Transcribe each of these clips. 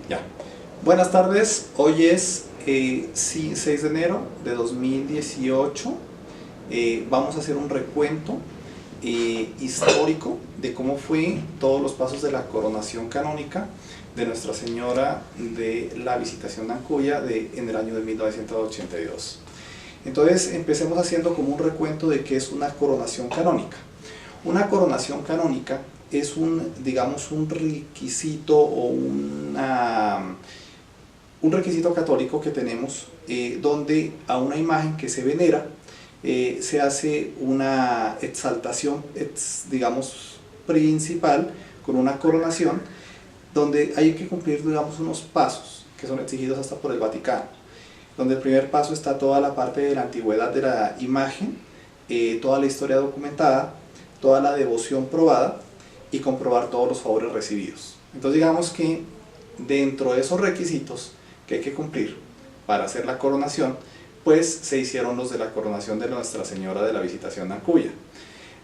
Ya. Buenas tardes, hoy es 6 de enero de 2018. Vamos a hacer un recuento histórico de cómo fue todos los pasos de la coronación canónica de Nuestra Señora de la Visitación de Ancuya en el año de 1982. Entonces empecemos haciendo como un recuento de qué es una coronación canónica. Una coronación canónica es digamos, un requisito o un requisito católico que tenemos donde a una imagen que se venera se hace una exaltación, digamos, principal con una coronación donde hay que cumplir, digamos, unos pasos que son exigidos hasta por el Vaticano, donde el primer paso está toda la parte de la antigüedad de la imagen, toda la historia documentada, toda la devoción probada y comprobar todos los favores recibidos. Entonces digamos que dentro de esos requisitos que hay que cumplir para hacer la coronación, pues se hicieron los de la coronación de Nuestra Señora de la Visitación de Ancuya.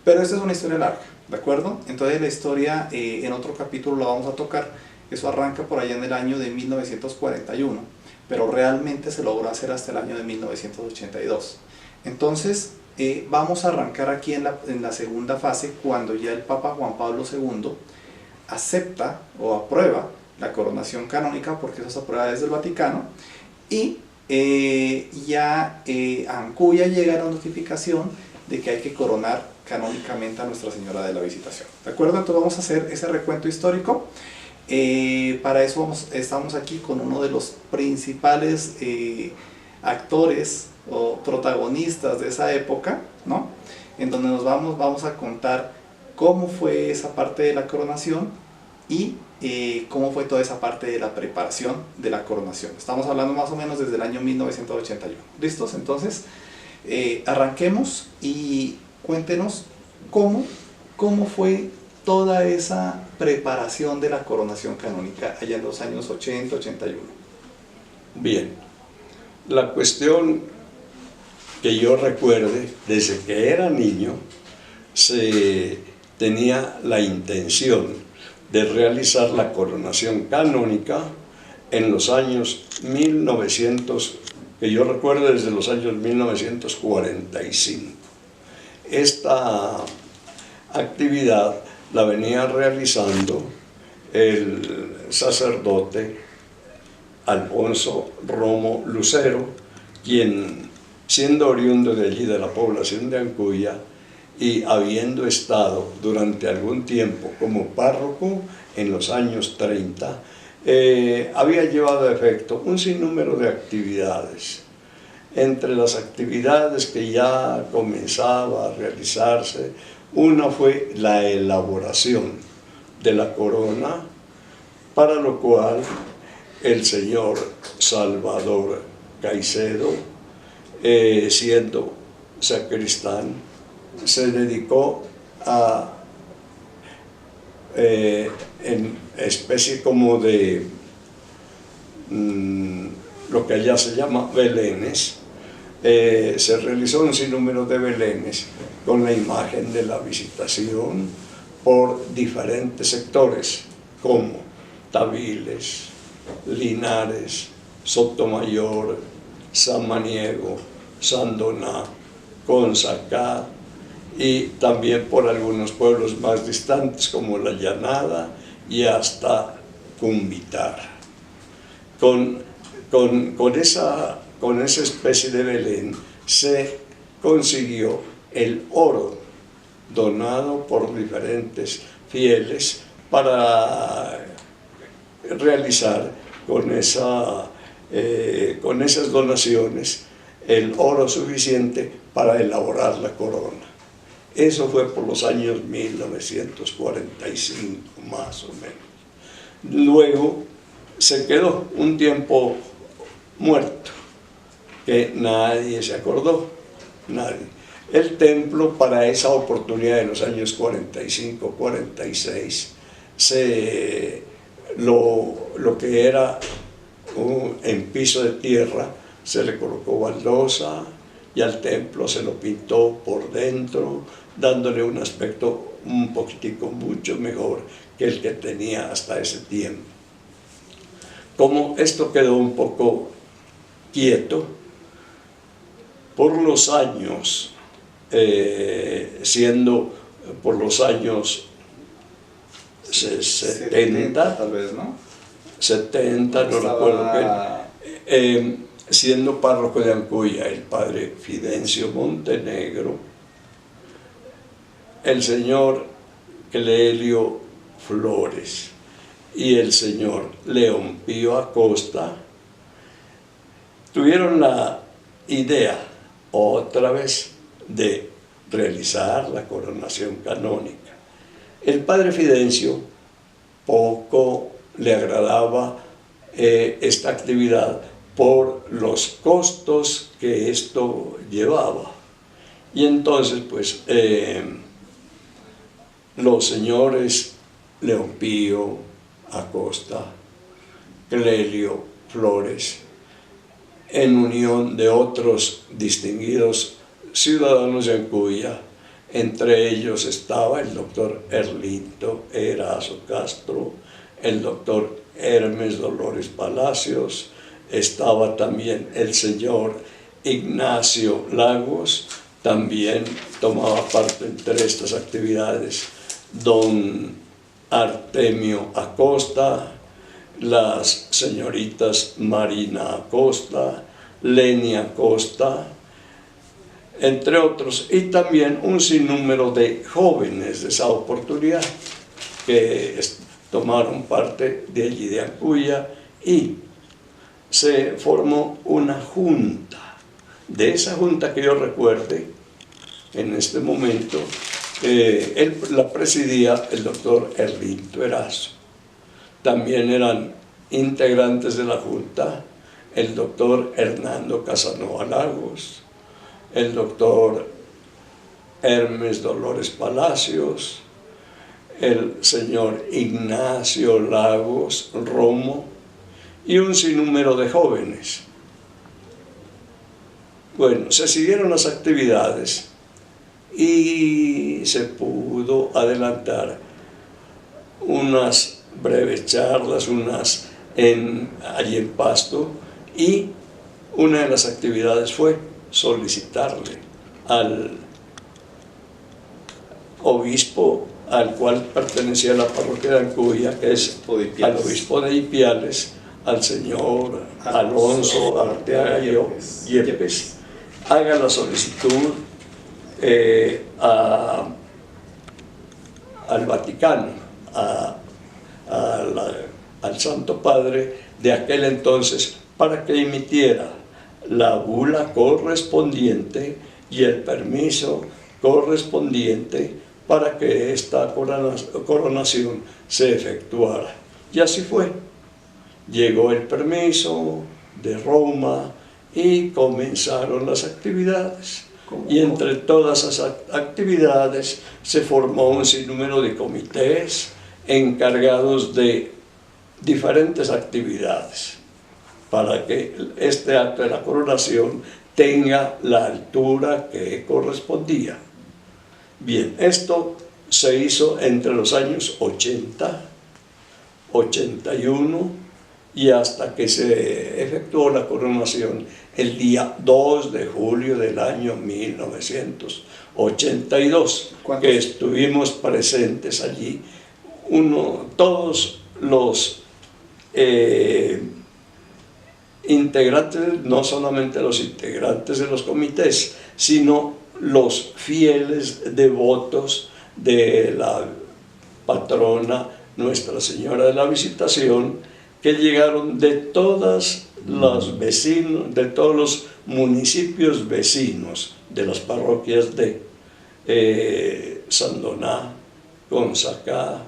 Pero esta es una historia larga, ¿de acuerdo? Entonces la historia en otro capítulo la vamos a tocar. Eso arranca por allá en el año de 1941, pero realmente se logró hacer hasta el año de 1982. Entonces vamos a arrancar aquí en la segunda fase, cuando ya el Papa Juan Pablo II acepta o aprueba la coronación canónica, porque eso se aprueba desde el Vaticano, y a Ancuya llega la notificación de que hay que coronar canónicamente a Nuestra Señora de la Visitación. ¿De acuerdo? Entonces vamos a hacer ese recuento histórico. Para eso estamos aquí con uno de los principales actores o protagonistas de esa época, ¿no? En donde vamos a contar cómo fue esa parte de la coronación y cómo fue toda esa parte de la preparación de la coronación. Estamos hablando más o menos desde el año 1981. ¿Listos? Entonces, arranquemos y cuéntenos cómo fue toda esa preparación de la coronación canónica allá en los años 80-81. Bien, la cuestión que yo recuerde, desde que era niño, se tenía la intención de realizar la coronación canónica en los años 1900, que yo recuerdo desde los años 1945. Esta actividad la venía realizando el sacerdote Alfonso Romo Lucero, quien, siendo oriundo de allí, de la población de Ancuya, y habiendo estado durante algún tiempo como párroco en los años 30, había llevado a efecto un sinnúmero de actividades. Entre las actividades que ya comenzaba a realizarse, una fue la elaboración de la corona, para lo cual el señor Salvador Caicedo, siendo sacristán, se dedicó a, en especie como de lo que allá se llama belenes, se realizó un sinnúmero de belenes con la imagen de la Visitación por diferentes sectores, como Tabiles, Linares, Sotomayor, Samaniego, Sandoná, Consacá, y también por algunos pueblos más distantes como La Llanada y hasta Cumbitar. Con esa especie de Belén se consiguió el oro donado por diferentes fieles para realizar con esas donaciones el oro suficiente para elaborar la corona. Eso fue por los años 1945, más o menos. Luego se quedó un tiempo muerto, que nadie se acordó, nadie. El templo, para esa oportunidad de los años 45-46, lo que era en piso de tierra, se le colocó baldosa y al templo se lo pintó por dentro, dándole un aspecto un poquitico mucho mejor que el que tenía hasta ese tiempo. como esto quedó un poco quieto, por los años, siendo por los años 70, tal vez, ¿no? 70, no recuerdo bien, siendo párroco de Ancuya el padre Fidencio Montenegro, el señor Clelio Flores y el señor León Pío Acosta tuvieron la idea otra vez de realizar la coronación canónica. El padre Fidencio poco le agradaba esta actividad por los costos que esto llevaba. Y entonces, pues, los señores León Pío Acosta, Clelio Flores, en unión de otros distinguidos ciudadanos de Ancuya, entre ellos estaba el doctor Erlinto Erazo Castro, el doctor Hermes Dolores Palacios, estaba también el señor Ignacio Lagos, también tomaba parte entre estas actividades don Artemio Acosta, las señoritas Marina Acosta, Lenia Acosta, entre otros, y también un sinnúmero de jóvenes de esa oportunidad que tomaron parte de allí de Ancuya, y se formó una junta. De esa junta que yo recuerde, en este momento, la presidía el doctor Erlinto Erazo. También eran integrantes de la junta el doctor Hernando Casanova Lagos, el doctor Hermes Dolores Palacios, el señor Ignacio Lagos Romo y un sinnúmero de jóvenes. Bueno, se siguieron las actividades y se pudo adelantar unas breves charlas, allí en Pasto, y una de las actividades fue solicitarle al obispo al cual pertenecía la parroquia de Ancuya, que es al obispo de Ipiales, al señor Alonso Arteaga Yepes, haga la solicitud al Vaticano, al Santo Padre de aquel entonces, para que emitiera la bula correspondiente y el permiso correspondiente para que esta coronación se efectuara. Y así fue. Llegó el permiso de Roma y comenzaron las actividades. Y entre todas esas actividades se formó un sinnúmero de comités encargados de diferentes actividades para que este acto de la coronación tenga la altura que correspondía. Bien, esto se hizo entre los años 80, 81 y hasta que se efectuó la coronación el día 2 de julio del año 1982, que estuvimos presentes allí, todos los integrantes, no solamente los integrantes de los comités, sino los fieles devotos de la patrona Nuestra Señora de la Visitación, que llegaron de todos los municipios vecinos de las parroquias de Sandoná, Gonzacá,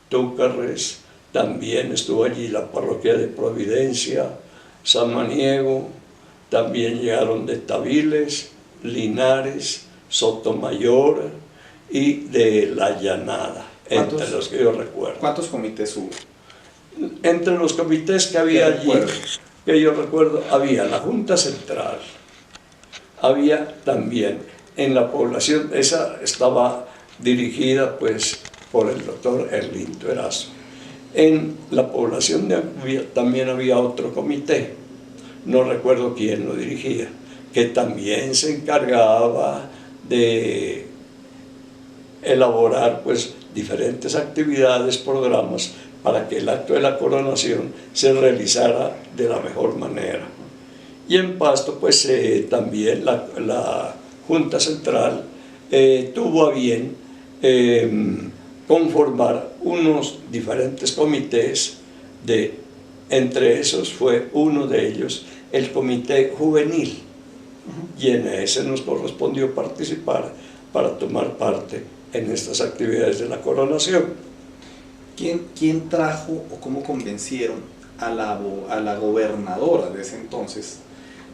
Túcarres, también estuvo allí la parroquia de Providencia, Samaniego, también llegaron de Tabiles, Linares, Sotomayor y de La Llanada, entre los que yo recuerdo. ¿Cuántos comités hubo? Entre los comités que había allí, que yo recuerdo, había la Junta Central, había también en la población, esa estaba dirigida pues por el doctor Erlinto Erazo, En la población también había otro comité, no recuerdo quién lo dirigía, que también se encargaba de elaborar pues diferentes actividades, programas para que el acto de la coronación se realizara de la mejor manera. Y en Pasto pues también la Junta Central tuvo a bien conformar unos diferentes comités, entre esos fue uno de ellos el comité juvenil, y en ese nos correspondió participar para tomar parte en estas actividades de la coronación. ¿Quién trajo o cómo convencieron a la gobernadora de ese entonces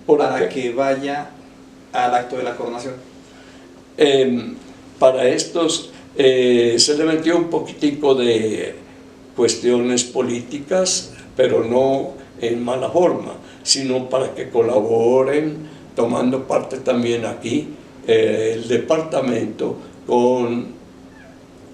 para que vaya al acto de la coronación? Para estos se le metió un poquitico de cuestiones políticas, pero no en mala forma, sino para que colaboren, tomando parte también aquí el departamento con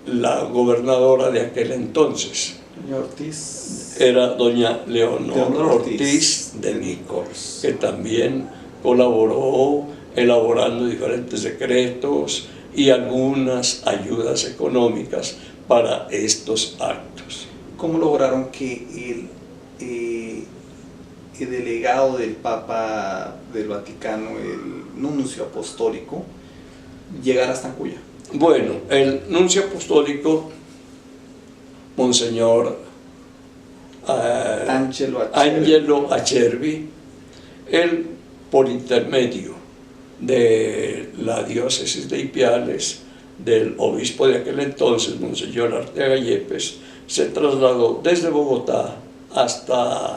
la gobernadora de aquel entonces. Doña Ortiz. Era doña Leonor Ortiz de Nicols, que también colaboró elaborando diferentes decretos y algunas ayudas económicas para estos actos. ¿Cómo lograron que el delegado del Papa del Vaticano, el nuncio apostólico, llegara hasta Cuya? Bueno, el nuncio apostólico, Monseñor Angelo Acerbi, él, por intermedio de la diócesis de Ipiales, del obispo de aquel entonces, Monseñor Arteaga Yepes, se trasladó desde Bogotá hasta